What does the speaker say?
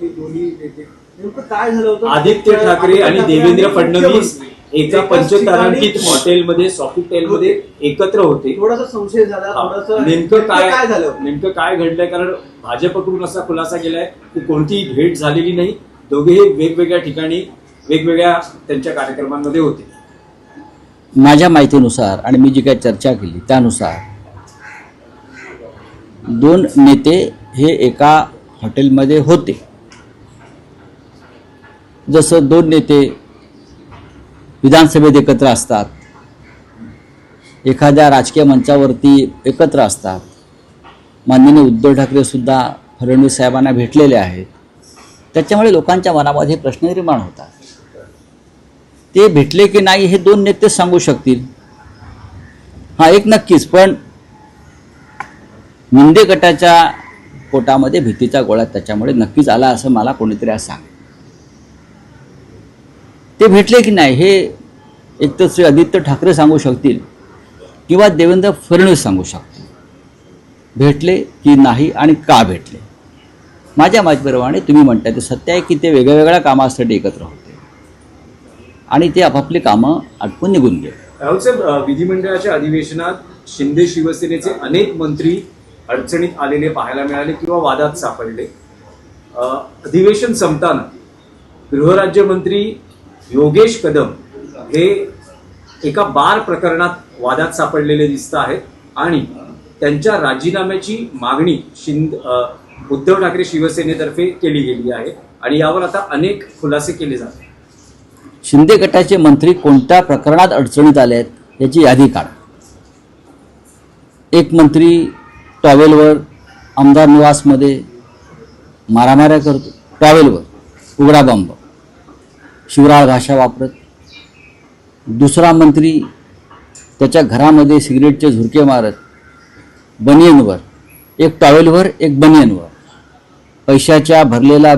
दोन्ही नेते नेमकं काय झालं होतं? आदित्य ठाकरे आणि देवेंद्र फडणवीस एका पंचतारांकित हॉटेलमध्ये सॉफिटेलमध्ये एकत्र होते. थोडासा संशय झाला. थोडासा नेमकं काय झालं? नेमकं काय घडलंय? कारण भाजपकडून असा खुलासा केलाय की कोणतीही भेट झालेली नाही. दोघेही वेगवेगळ्या ठिकाणी वेगवेगळ्या त्यांच्या कार्यक्रमांमध्ये होते. माझ्या माहितीनुसार आणि मी जी काही चर्चा केली त्यानुसार दोन नेते हे एका हॉटेलमध्ये होते. जसं दोन नेते विधानसभेत एकत्र असतात, एखाद्या राजकीय मंचावरती एकत्र असतात. माननीय उद्धव ठाकरे सुद्धा फडणवीस साहेबांना भेटलेले आहेत. त्याच्यामुळे लोकांच्या मनामध्ये प्रश्न निर्माण होतात. ते भेटले की नाही हे दोन नेते सांगू शकतील. हा एक नक्कीच, पण मुंडे गटाच्या पोटामध्ये भीतीचा गोळा त्याच्यामुळे नक्कीच आला असं मला कोणीतरी आज सांग. ते भेटले की नाही हे एकतर श्री आदित्य ठाकरे सांगू शकतील किंवा देवेंद्र फडणवीस सांगू शकतील. भेटले की नाही आणि का भेटले. माझ्या माहितीप्रमाणे तुम्ही म्हणताय ते सत्य आहे की ते वेगवेगळ्या कामासाठी एकत्र होते आणि ते आपापली कामं आटपून निघून गेले. राहुल साहेब, विधिमंडळाच्या अधिवेशनात शिंदे शिवसेनेचे अनेक मंत्री अडचणीत आलेले पाहायला मिळाले किंवा वादात सापडले. अधिवेशन संपताना गृहराज्यमंत्री योगेश कदम हे एका बार प्रकरणात वादात सापडलेले दिसत आहेत आणि त्यांच्या राजीनाम्याची मागणी उद्धव ठाकरे शिवसेनेतर्फे केली गेली आहे आणि यावर आता अनेक खुलासे केले जातात. शिंदे गटाचे मंत्री कोणत्या प्रकरणात अडचणीत आले आहेत याची यादी काढा. एक मंत्री टॉवेलवर आमदार निवासमध्ये मारामाऱ्या करतो, टॉवेलवर उघडा बंब, शिवराळ भाषा वापरत. दुसरा मंत्री त्याच्या घरामध्ये सिगरेटचे झुरके मारत, बनियनवर, एक टॉवेलवर एक बनियनवर पैशाच्या भरलेला